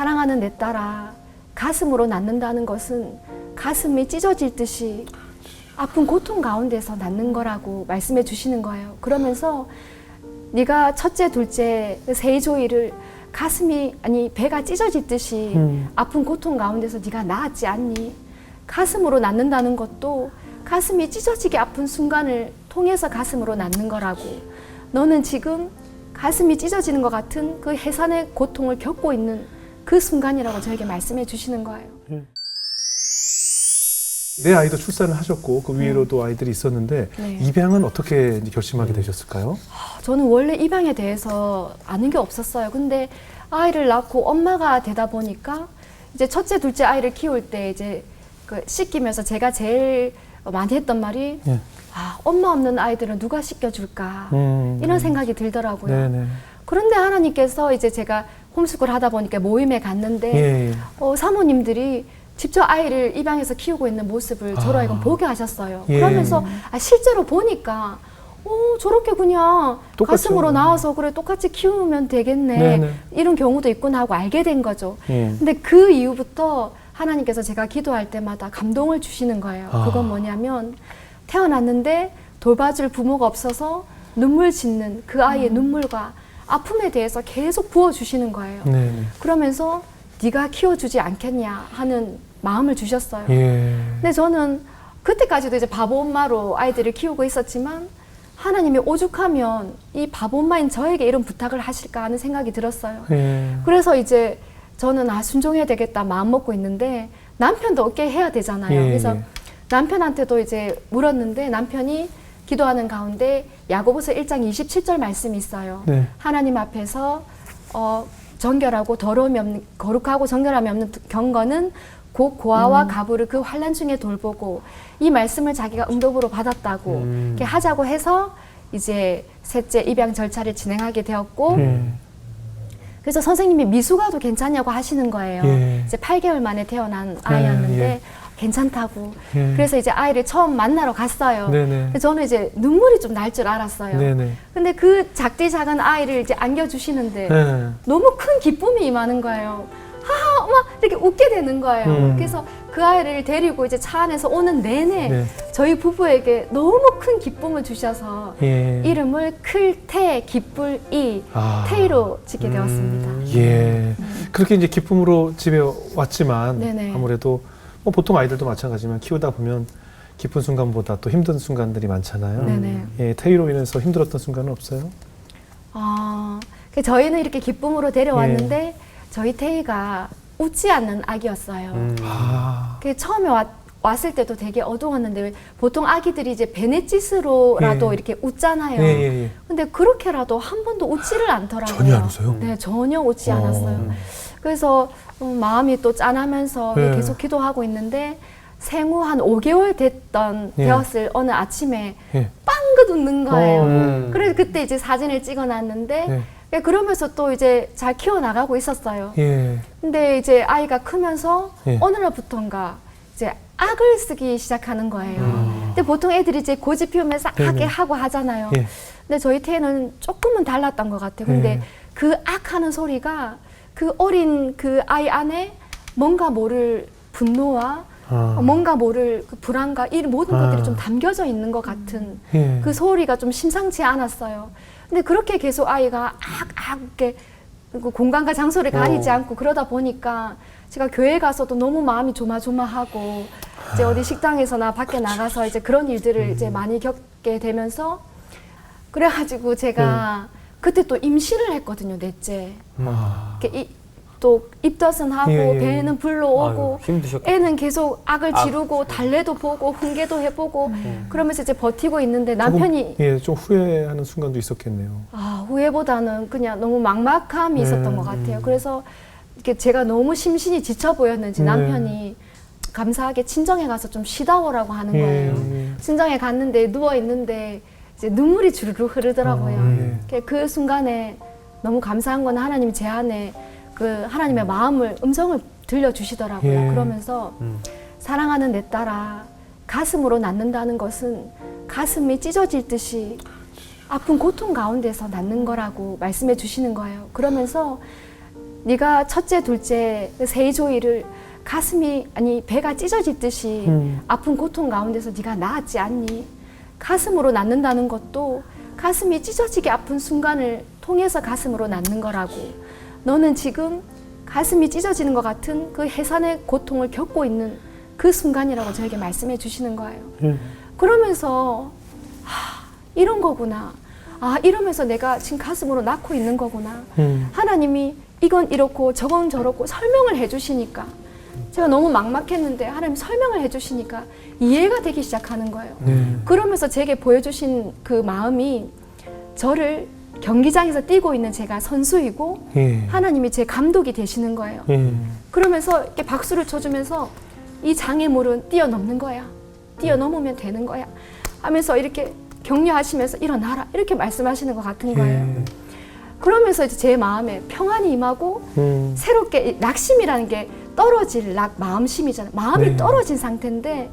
사랑하는 내 딸아, 가슴으로 낳는다는 것은 가슴이 찢어질 듯이 아픈 고통 가운데서 낳는 거라고 말씀해 주시는 거예요. 그러면서 네가 첫째, 둘째, 세조이를 가슴이 아니 배가 찢어질 듯이 아픈 고통 가운데서 네가 낳았지 않니? 가슴으로 낳는다는 것도 가슴이 찢어지게 아픈 순간을 통해서 가슴으로 낳는 거라고. 너는 지금 가슴이 찢어지는 것 같은 그 해산의 고통을 겪고 있는 그 순간이라고 저에게 말씀해 주시는 거예요. 내 아이도 출산을 하셨고 그 위로도 아이들이 있었는데 네. 입양은 어떻게 결심하게 되셨을까요? 저는 원래 입양에 대해서 아는 게 없었어요. 근데 아이를 낳고 엄마가 되다 보니까 이제 첫째, 둘째 아이를 키울 때 이제 그 씻기면서 제가 제일 많이 했던 말이 예. 아, 엄마 없는 아이들은 누가 씻겨줄까 이런 생각이 들더라고요. 네네. 그런데 하나님께서 이제 제가 홈스쿨 하다 보니까 모임에 갔는데 예. 사모님들이 직접 아이를 입양해서 키우고 있는 모습을 저로 하여금 보게 하셨어요. 예. 그러면서 실제로 보니까 저렇게 그냥 똑같죠. 가슴으로 나와서 그래 똑같이 키우면 되겠네. 네네. 이런 경우도 있구나 하고 알게 된 거죠. 예. 근데 그 이후부터 하나님께서 제가 기도할 때마다 감동을 주시는 거예요. 그건 뭐냐면 태어났는데 돌봐줄 부모가 없어서 눈물 짓는 그 아이의 눈물과 아픔에 대해서 계속 부어주시는 거예요. 네네. 그러면서 네가 키워주지 않겠냐 하는 마음을 주셨어요. 예. 근데 저는 그때까지도 이제 바보 엄마로 아이들을 키우고 있었지만 하나님이 오죽하면 이 바보 엄마인 저에게 이런 부탁을 하실까 하는 생각이 들었어요. 예. 그래서 이제 저는 순종해야 되겠다 마음 먹고 있는데 남편도 얻게 해야 되잖아요. 예. 그래서 남편한테도 이제 물었는데 남편이 기도하는 가운데 야고보서 1장 27절 말씀이 있어요. 네. 하나님 앞에서 정결하고 더러움이 없는 거룩하고 정결함이 없는 경건은 곧 고아와 가부를 그 환난 중에 돌보고 이 말씀을 자기가 응답으로 받았다고 이렇게 하자고 해서 이제 셋째 입양 절차를 진행하게 되었고 그래서 선생님이 미숙아도 괜찮냐고 하시는 거예요. 예. 이제 8개월 만에 태어난 아이였는데 예. 괜찮다고. 예. 그래서 이제 아이를 처음 만나러 갔어요. 네네. 그래서 저는 이제 눈물이 좀 날 줄 알았어요. 네네. 근데 그 작디 작은 아이를 이제 안겨주시는데 네. 너무 큰 기쁨이 임하는 거예요. 하하, 막 이렇게 웃게 되는 거예요. 그래서 그 아이를 데리고 이제 차 안에서 오는 내내 네. 저희 부부에게 너무 큰 기쁨을 주셔서 예. 이름을 클태 기쁠이 태희로 짓게 되었습니다. 예. 그렇게 이제 기쁨으로 집에 왔지만 네네. 아무래도 뭐 보통 아이들도 마찬가지지만 키우다 보면 기쁜 순간보다 또 힘든 순간들이 많잖아요. 네네. 예, 태희로 인해서 힘들었던 순간은 없어요? 저희는 이렇게 기쁨으로 데려왔는데 저희 태희가 웃지 않는 아기였어요. 처음에 왔을 때도 되게 어두웠는데 보통 아기들이 이제 베네짓으로라도 예. 이렇게 웃잖아요. 예. 근데 그렇게라도 한 번도 웃지를 않더라고요. 전혀 안 웃어요? 네, 전혀 웃지 않았어요. 그래서 마음이 또 짠하면서 예. 계속 기도하고 있는데 생후 한 5개월 예. 되었을 어느 아침에 예. 빵긋 웃는 거예요. 어. 그래서 그때 이제 사진을 찍어놨는데 예. 그러면서 또 이제 잘 키워나가고 있었어요. 예. 근데 이제 아이가 크면서 예. 어느 날부턴가 이제 악을 쓰기 시작하는 거예요. 근데 보통 애들이 이제 고집 피우면서 네네. 악에 하고 하잖아요. 예. 근데 저희 태는 조금은 달랐던 것 같아요. 근데 예. 그 악하는 소리가 그 어린 그 아이 안에 뭔가 모를 분노와 뭔가 모를 그 불안과 이 모든 것들이 좀 담겨져 있는 것 같은 예. 그 소리가 좀 심상치 않았어요. 근데 그렇게 계속 아이가 이렇게 그 공간과 장소를 가리지 않고 그러다 보니까 제가 교회 가서도 너무 마음이 조마조마하고 이제 어디 식당에서나 밖에 나가서 이제 그런 일들을 이제 많이 겪게 되면서 그래가지고 제가 그때 또 임신을 했거든요, 넷째. 이렇게 또 입덧은 하고 예. 배는 불러오고 힘드셨겠다. 애는 계속 악을 지르고 달래도 보고 훈계도 해보고 그러면서 이제 버티고 있는데 남편이 좀 후회하는 순간도 있었겠네요. 후회보다는 그냥 너무 막막함이 있었던 것 같아요. 그래서 이렇게 제가 너무 심신이 지쳐 보였는지 남편이 감사하게 친정에 가서 좀 쉬다 오라고 하는 거예요. 친정에 갔는데 누워 있는데 이제 눈물이 주르르 흐르더라고요. 그 순간에 너무 감사한 건 하나님이 제 안에 그 하나님의 마음을 음성을 들려주시더라고요. 그러면서 사랑하는 내 딸아, 가슴으로 낳는다는 것은 가슴이 찢어질 듯이 아픈 고통 가운데서 낳는 거라고 말씀해 주시는 거예요. 그러면서 네가 첫째, 둘째, 세이조이를 가슴이 아니 배가 찢어지듯이 아픈 고통 가운데서 네가 낳았지 않니? 가슴으로 낳는다는 것도 가슴이 찢어지게 아픈 순간을 통해서 가슴으로 낳는 거라고. 너는 지금 가슴이 찢어지는 것 같은 그 해산의 고통을 겪고 있는 그 순간이라고 저에게 말씀해 주시는 거예요. 그러면서 이런 거구나. 이러면서 내가 지금 가슴으로 낳고 있는 거구나. 하나님이 이건 이렇고 저건 저렇고 설명을 해주시니까 제가 너무 막막했는데 하나님 설명을 해주시니까 이해가 되기 시작하는 거예요. 그러면서 제게 보여주신 그 마음이 저를 경기장에서 뛰고 있는 제가 선수이고 하나님이 제 감독이 되시는 거예요. 그러면서 이렇게 박수를 쳐주면서 이 장애물은 뛰어넘는 거야. 뛰어넘으면 되는 거야. 하면서 이렇게 격려하시면서 일어나라 이렇게 말씀하시는 것 같은 거예요. 그러면서 이제 제 마음에 평안이 임하고 새롭게 낙심이라는 게 떨어질 마음심이잖아요. 마음이 떨어진 상태인데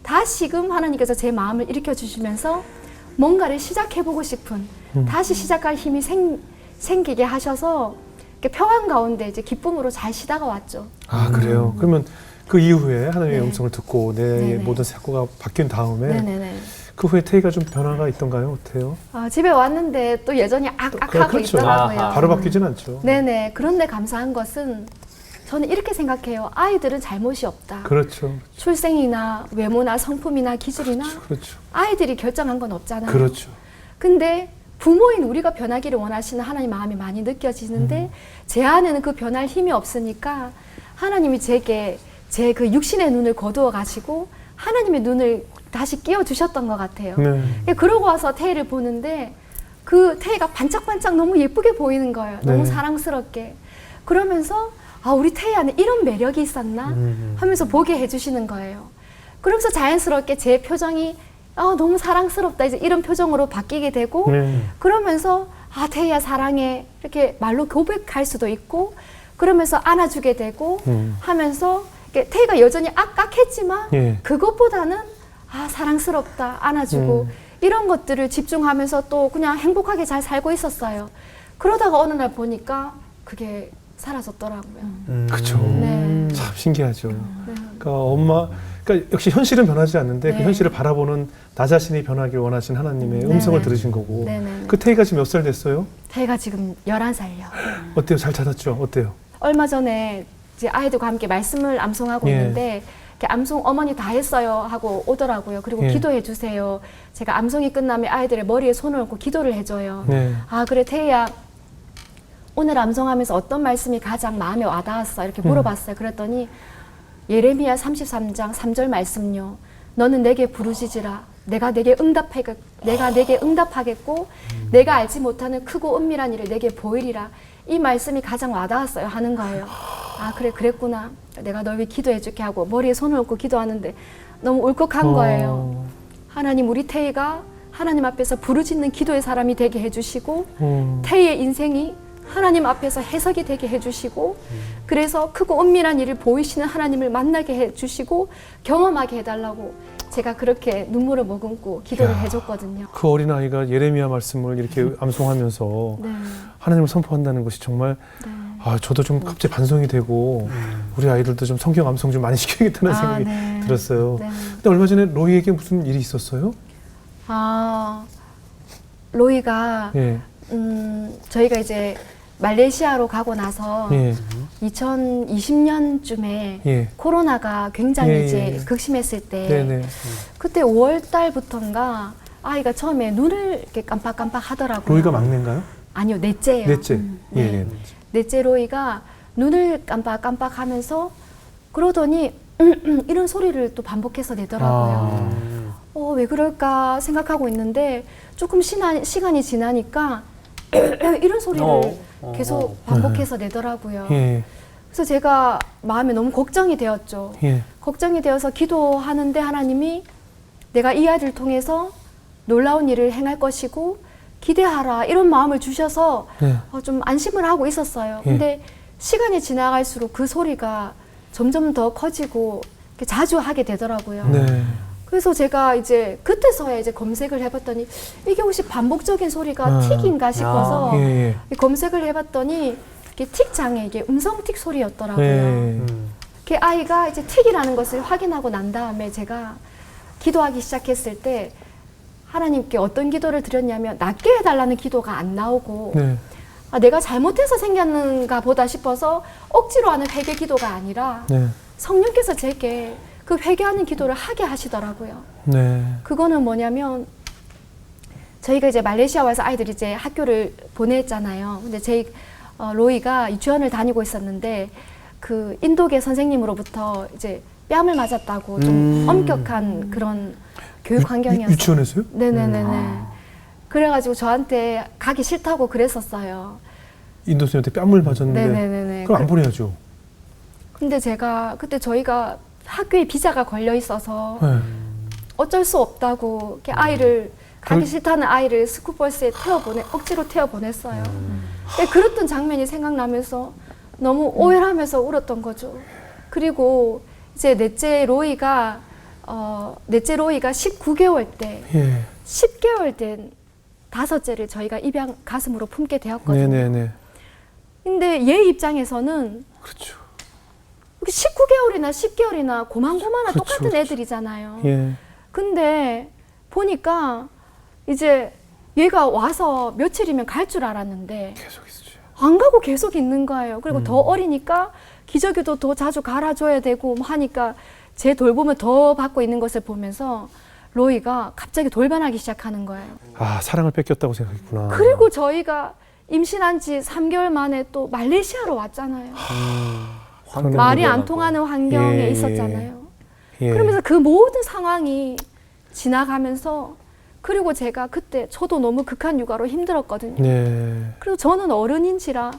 다시금 하나님께서 제 마음을 일으켜 주시면서 뭔가를 시작해보고 싶은 다시 시작할 힘이 생기게 하셔서 평안 가운데 이제 기쁨으로 잘 쉬다가 왔죠. 그래요. 그러면 그 이후에 하나님의 네. 음성을 듣고 내 네네. 모든 사고가 바뀐 다음에 네네네. 그 후에 태희가 좀 변화가 있던가요? 어때요? 집에 왔는데 또 여전히 악악하고 그렇죠. 있더라고요. 바로 바뀌진 않죠. 네네. 그런데 감사한 것은 저는 이렇게 생각해요. 아이들은 잘못이 없다. 그렇죠. 출생이나 외모나 성품이나 기질이나 그렇죠. 아이들이 결정한 건 없잖아요. 그렇죠. 근데 부모인 우리가 변하기를 원하시는 하나님 마음이 많이 느껴지는데 제 안에는 그 변할 힘이 없으니까 하나님이 제게 제 그 육신의 눈을 거두어 가시고 하나님의 눈을 다시 끼워 주셨던 것 같아요. 그러고 와서 태희를 보는데 그 태희가 반짝반짝 너무 예쁘게 보이는 거예요. 너무 사랑스럽게. 그러면서 우리 태희 안에 이런 매력이 있었나 하면서 보게 해주시는 거예요. 그러면서 자연스럽게 제 표정이 너무 사랑스럽다 이제 이런 표정으로 바뀌게 되고 그러면서 태희야 사랑해 이렇게 말로 고백할 수도 있고 그러면서 안아주게 되고 하면서 태희가 여전히 악악했지만 그것보다는 사랑스럽다 안아주고 이런 것들을 집중하면서 또 그냥 행복하게 잘 살고 있었어요. 그러다가 어느 날 보니까 그게 사라졌더라고요. 그렇죠. 네. 참 신기하죠. 그러니까 역시 현실은 변하지 않는데 그 현실을 바라보는 나 자신이 변하길 원하신 하나님의 음성을 들으신 거고. 그 태희가 지금 몇 살 됐어요? 태희가 지금 11살이요. 어때요? 잘 자랐죠? 어때요? 얼마 전에 이제 아이들과 함께 말씀을 암송하고 있는데 이렇게 암송 어머니 다 했어요 하고 오더라고요. 그리고 기도해 주세요. 제가 암송이 끝나면 아이들의 머리에 손을 얹고 기도를 해줘요. 그래 태희야 오늘 암송하면서 어떤 말씀이 가장 마음에 와닿았어? 이렇게 물어봤어요. 그랬더니 예레미야 33장 3절 말씀요. 너는 내게 부르짖으라. 내가 내게 응답하겠고 내가 알지 못하는 크고 은밀한 일을 내게 보이리라. 이 말씀이 가장 와닿았어요 하는 거예요. 그래 그랬구나. 내가 널 위해 기도해 줄게 하고 머리에 손을 얹고 기도하는데 너무 울컥한 거예요. 하나님 우리 태희가 하나님 앞에서 부르짖는 기도의 사람이 되게 해주시고 태희의 인생이 하나님 앞에서 해석이 되게 해주시고 그래서 크고 은밀한 일을 보이시는 하나님을 만나게 해주시고 경험하게 해달라고 제가 그렇게 눈물을 머금고 기도를 해줬거든요. 그 어린아이가 예레미야 말씀을 이렇게 암송하면서 하나님을 선포한다는 것이 정말 저도 좀 갑자기 반성이 되고 우리 아이들도 좀 성경 암송 좀 많이 시켜야겠다는 생각이 들었어요. 근데 얼마 전에 로이에게 무슨 일이 있었어요? 로이가 저희가 이제 말레이시아로 가고 나서 2020년쯤에 코로나가 굉장히 이제 극심했을 때 그때 5월 달부터인가 아이가 처음에 눈을 이렇게 깜빡깜빡 하더라고요. 로이가 막내인가요? 아니요, 넷째예요. 넷째. 넷째 로이가 눈을 깜빡깜빡 하면서 그러더니 이런 소리를 또 반복해서 내더라고요. 왜 그럴까 생각하고 있는데 조금 시간이 지나니까 이런 소리를 계속 반복해서 내더라고요. 그래서 제가 마음에 너무 걱정이 되었죠. 걱정이 되어서 기도하는데 하나님이 내가 이 아이를 통해서 놀라운 일을 행할 것이고 기대하라 이런 마음을 주셔서 좀 안심을 하고 있었어요. 근데 시간이 지나갈수록 그 소리가 점점 더 커지고 자주 하게 되더라고요. 그래서 제가 이제 그때서야 이제 검색을 해봤더니 이게 혹시 반복적인 소리가 틱인가 싶어서 검색을 해봤더니 이게 틱 장애, 이게 음성 틱 소리였더라고요. 네. 그 아이가 이제 틱이라는 것을 확인하고 난 다음에 제가 기도하기 시작했을 때 하나님께 어떤 기도를 드렸냐면 낫게 해달라는 기도가 안 나오고 네. 아, 내가 잘못해서 생겼는가 보다 싶어서 억지로 하는 회개 기도가 아니라 네. 성령께서 제게 그 회개하는 기도를 하게 하시더라고요. 네. 그거는 뭐냐면 저희가 이제 말레이시아 와서 아이들이 이제 학교를 보냈잖아요. 근데 저희 로이가 유치원을 다니고 있었는데 그 인도계 선생님으로부터 이제 뺨을 맞았다고 좀 엄격한 그런 교육 환경이었어요. 유치원에서요? 네네네네. 그래가지고 저한테 가기 싫다고 그랬었어요. 인도 선생님한테 뺨을 맞았는데 네네네네. 그럼 안 보내야죠. 근데 제가 그때 저희가 학교에 비자가 걸려 있어서 네. 어쩔 수 없다고 이렇게 아이를 가기 싫다는 아이를 스쿨버스에 억지로 태워 보냈어요. 근데 그랬던 장면이 생각나면서 너무 오열하면서 울었던 거죠. 그리고 이제 넷째 로이가 19개월 때 예. 10개월 된 다섯째를 저희가 입양 가슴으로 품게 되었거든요. 네네네. 근데 얘 입장에서는 그렇죠. 19개월이나 10개월이나 고만고만한 그렇죠, 똑같은 그렇죠. 애들이잖아요. 예. 근데 보니까 이제 얘가 와서 며칠이면 갈 줄 알았는데 계속 있으죠. 안 가고 계속 있는 거예요. 그리고 더 어리니까 기저귀도 더 자주 갈아줘야 되고 뭐 하니까 제 돌봄을 더 받고 있는 것을 보면서 로이가 갑자기 돌변하기 시작하는 거예요. 아, 사랑을 뺏겼다고 생각했구나. 그리고 저희가 임신한 지 3개월 만에 또 말레이시아로 왔잖아요. 그러네요. 말이 안 통하는 환경에 예, 있었잖아요. 예. 그러면서 그 모든 상황이 지나가면서 그리고 제가 그때 저도 너무 극한 육아로 힘들었거든요. 네. 그리고 저는 어른인지라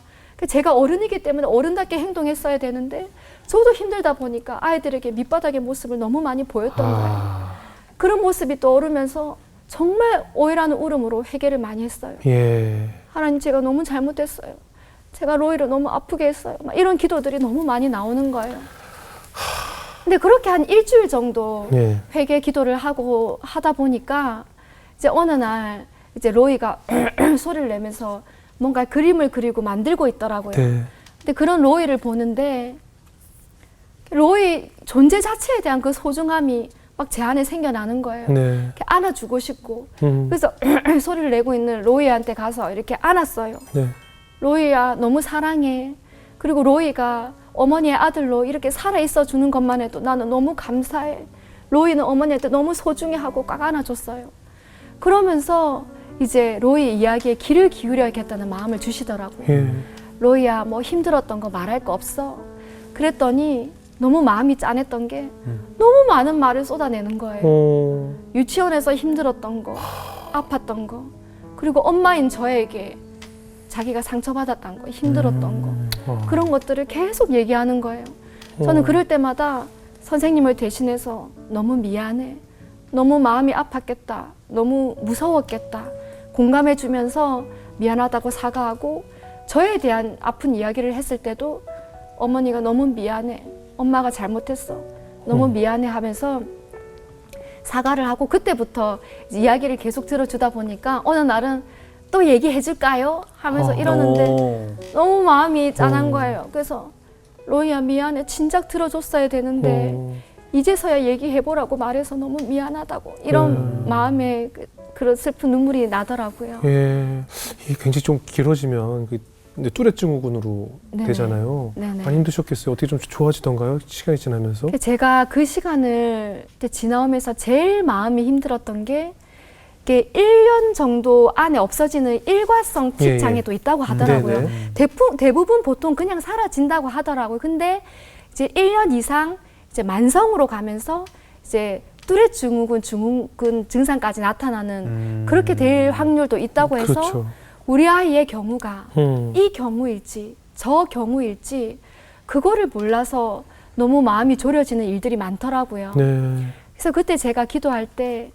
제가 어른이기 때문에 어른답게 행동했어야 되는데 저도 힘들다 보니까 아이들에게 밑바닥의 모습을 너무 많이 보였던 거예요. 그런 모습이 떠오르면서 정말 오해라는 울음으로 회개를 많이 했어요. 예. 하나님, 제가 너무 잘못했어요. 제가 로이를 너무 아프게 했어요. 막 이런 기도들이 너무 많이 나오는 거예요. 근데 그렇게 한 일주일 정도 예. 회개 기도를 하고 하다 보니까 이제 어느 날 이제 로이가 소리를 내면서 뭔가 그림을 그리고 만들고 있더라고요. 네. 근데 그런 로이를 보는데 로이 존재 자체에 대한 그 소중함이 막 제 안에 생겨나는 거예요. 네. 이렇게 안아주고 싶고. 음. 그래서 소리를 내고 있는 로이한테 가서 이렇게 안았어요. 네. 로이야, 너무 사랑해. 그리고 로이가 어머니의 아들로 이렇게 살아있어 주는 것만 해도 나는 너무 감사해. 로이는 어머니한테 너무 소중해하고 꽉 안아줬어요. 그러면서 이제 로이 이야기에 귀를 기울여야겠다는 마음을 주시더라고요. 예. 로이야, 뭐 힘들었던 거 말할 거 없어. 그랬더니 너무 마음이 짠했던 게 너무 많은 말을 쏟아내는 거예요. 유치원에서 힘들었던 거, 아팠던 거, 그리고 엄마인 저에게 자기가 상처받았던 거, 힘들었던 거, 그런 것들을 계속 얘기하는 거예요. 저는 그럴 때마다 선생님을 대신해서 너무 미안해, 너무 마음이 아팠겠다, 너무 무서웠겠다, 공감해주면서 미안하다고 사과하고 저에 대한 아픈 이야기를 했을 때도 어머니가 너무 미안해, 엄마가 잘못했어, 너무 미안해 하면서 사과를 하고 그때부터 이야기를 계속 들어주다 보니까 어느 날은 또 얘기해 줄까요? 하면서 이러는데 너무 마음이 짠한 거예요. 그래서 로이야, 미안해, 진작 들어줬어야 되는데 이제서야 얘기해보라고 말해서 너무 미안하다고 이런 마음에 그런 슬픈 눈물이 나더라고요. 예. 이게 굉장히 좀 길어지면 근데 뚜렛 증후군으로 네네. 되잖아요. 네네. 많이 힘드셨겠어요. 어떻게 좀 좋아지던가요? 시간이 지나면서? 제가 그 시간을 지나오면서 제일 마음이 힘들었던 게 이게 1년 정도 안에 없어지는 일과성 틱 예, 장애도 있다고 하더라고요. 네네. 대부분 보통 그냥 사라진다고 하더라고요. 근데 이제 1년 이상 이제 만성으로 가면서 이제 뚜렛 증후군 증상까지 나타나는 그렇게 될 확률도 있다고 해서 그렇죠. 우리 아이의 경우가 이 경우일지 저 경우일지 그거를 몰라서 너무 마음이 졸여지는 일들이 많더라고요. 네. 그래서 그때 제가 기도할 때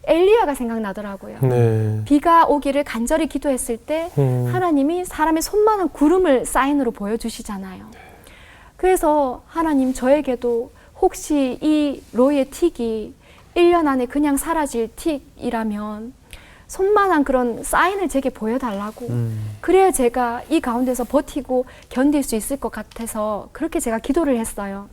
엘리야가 생각나더라고요. 네. 비가 오기를 간절히 기도했을 때 하나님이 사람의 손만한 구름을 사인으로 보여주시잖아요. 그래서 하나님, 저에게도 혹시 이 로이의 틱이 1년 안에 그냥 사라질 틱이라면 손만한 그런 사인을 제게 보여달라고. 그래야 제가 이 가운데서 버티고 견딜 수 있을 것 같아서 그렇게 제가 기도를 했어요.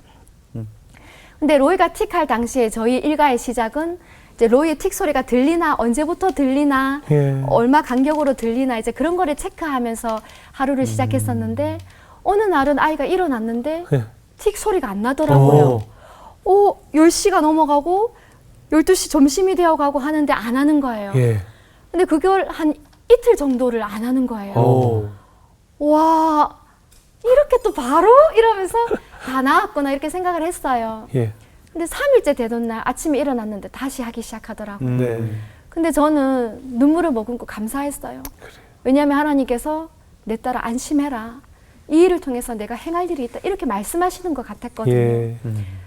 근데 로이가 틱할 당시에 저희 일가의 시작은 이제 로이의 틱 소리가 들리나, 언제부터 들리나, 예. 얼마 간격으로 들리나, 이제 그런 거를 체크하면서 하루를 시작했었는데, 어느 날은 아이가 일어났는데, 예. 틱 소리가 안 나더라고요. 10시가 넘어가고, 12시 점심이 되어 가고 하는데 안 하는 거예요. 예. 근데 그걸 한 이틀 정도를 안 하는 거예요. 오. 와, 이렇게 또 바로? 이러면서 다 나았구나, 이렇게 생각을 했어요. 예. 근데 3일째 되던 날 아침에 일어났는데 다시 하기 시작하더라고요. 네. 근데 저는 눈물을 머금고 감사했어요. 왜냐하면 하나님께서 내 딸아 안심해라. 이 일을 통해서 내가 행할 일이 있다. 이렇게 말씀하시는 것 같았거든요. 예.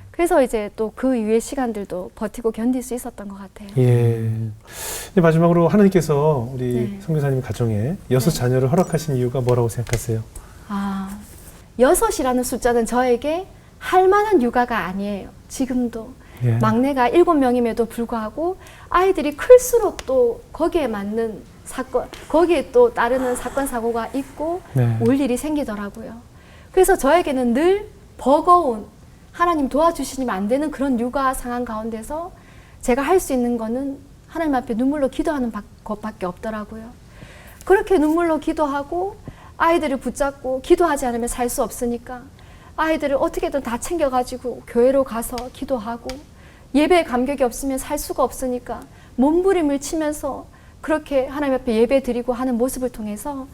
그래서 이제 또 그 이후의 시간들도 버티고 견딜 수 있었던 것 같아요. 예. 근데 마지막으로 하나님께서 우리 네. 선교사님 가정에 6 네. 자녀를 허락하신 이유가 뭐라고 생각하세요? 6이라는 숫자는 저에게 할 만한 육아가 아니에요. 지금도. 예. 막내가 7명임에도 불구하고 아이들이 클수록 또 거기에 맞는 사건, 거기에 또 따르는 사건, 사고가 있고 네. 올 일이 생기더라고요. 그래서 저에게는 늘 버거운, 하나님 도와주시면 안 되는 그런 육아 상황 가운데서 제가 할 수 있는 거는 하나님 앞에 눈물로 기도하는 것밖에 없더라고요. 그렇게 눈물로 기도하고 아이들을 붙잡고 기도하지 않으면 살 수 없으니까 아이들을 어떻게든 다 챙겨가지고 교회로 가서 기도하고 예배에 감격이 없으면 살 수가 없으니까 몸부림을 치면서 그렇게 하나님 앞에 예배 드리고 하는 모습을 통해서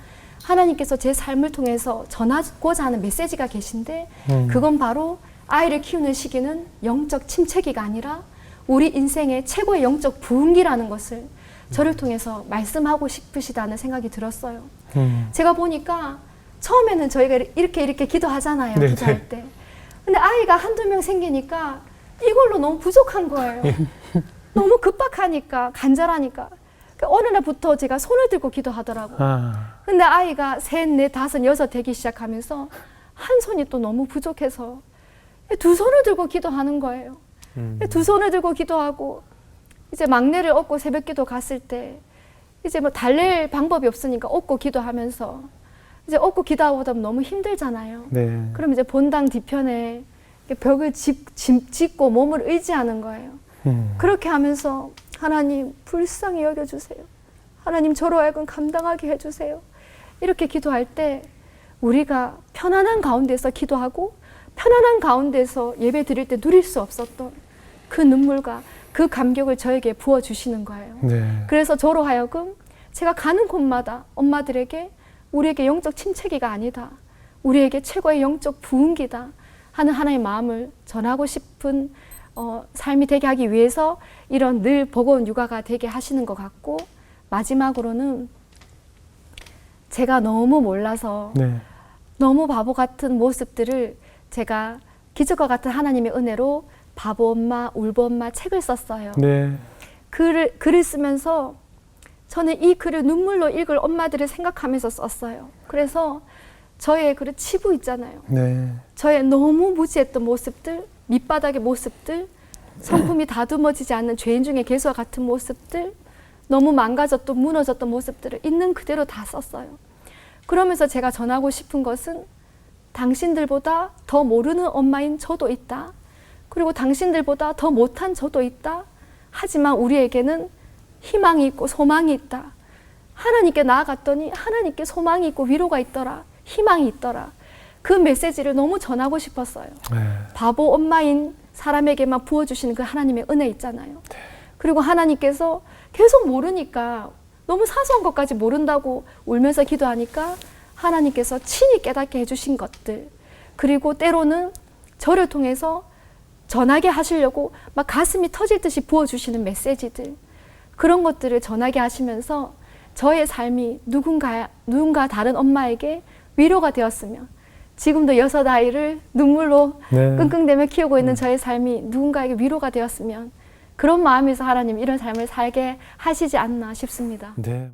하나님께서 제 삶을 통해서 전하고자 하는 메시지가 계신데 그건 바로 아이를 키우는 시기는 영적 침체기가 아니라 우리 인생의 최고의 영적 부흥기라는 것을 저를 통해서 말씀하고 싶으시다는 생각이 들었어요. 제가 보니까 처음에는 저희가 이렇게 기도하잖아요. 네, 기도할 때. 근데 아이가 한두 명 생기니까 이걸로 너무 부족한 거예요. 너무 급박하니까, 간절하니까. 어느 날부터 제가 손을 들고 기도하더라고요. 근데 아이가 3, 4, 5, 6 되기 시작하면서 한 손이 또 너무 부족해서 2손을 들고 기도하는 거예요. 2손을 들고 기도하고 이제 막내를 업고 새벽 기도 갔을 때 이제 뭐 달랠 방법이 없으니까 업고 기도하면서 이제 업고 기도하다 보면 너무 힘들잖아요. 네. 그럼 이제 본당 뒤편에 벽을 짚고 몸을 의지하는 거예요. 그렇게 하면서 하나님 불쌍히 여겨주세요. 하나님 저로 하여금 감당하게 해주세요. 이렇게 기도할 때 우리가 편안한 가운데서 기도하고 편안한 가운데서 예배 드릴 때 누릴 수 없었던 그 눈물과 그 감격을 저에게 부어주시는 거예요. 네. 그래서 저로 하여금 제가 가는 곳마다 엄마들에게 우리에게 영적 침체기가 아니다. 우리에게 최고의 영적 부흥기다 하는 하나의 마음을 전하고 싶은 삶이 되게 하기 위해서 이런 늘 버거운 육아가 되게 하시는 것 같고 마지막으로는 제가 너무 몰라서 네. 너무 바보 같은 모습들을 제가 기적과 같은 하나님의 은혜로 바보 엄마, 울보 엄마 책을 썼어요. 네. 글을 쓰면서 저는 이 글을 눈물로 읽을 엄마들을 생각하면서 썼어요. 그래서 저의 그 치부 있잖아요. 네. 저의 너무 무지했던 모습들, 밑바닥의 모습들, 성품이 다듬어지지 않는 죄인 중에 개수와 같은 모습들, 너무 망가졌던 무너졌던 모습들을 있는 그대로 다 썼어요. 그러면서 제가 전하고 싶은 것은 당신들보다 더 모르는 엄마인 저도 있다. 그리고 당신들보다 더 못한 저도 있다. 하지만 우리에게는 희망이 있고 소망이 있다. 하나님께 나아갔더니 하나님께 소망이 있고 위로가 있더라. 희망이 있더라. 그 메시지를 너무 전하고 싶었어요. 네. 바보 엄마인 사람에게만 부어주시는 그 하나님의 은혜 있잖아요. 네. 그리고 하나님께서 계속 모르니까 너무 사소한 것까지 모른다고 울면서 기도하니까 하나님께서 친히 깨닫게 해주신 것들 그리고 때로는 저를 통해서 전하게 하시려고 막 가슴이 터질 듯이 부어주시는 메시지들 그런 것들을 전하게 하시면서 저의 삶이 누군가 다른 엄마에게 위로가 되었으면 지금도 6 아이를 눈물로 네. 끙끙대며 키우고 있는 저의 삶이 누군가에게 위로가 되었으면 그런 마음에서 하나님 이런 삶을 살게 하시지 않나 싶습니다. 네.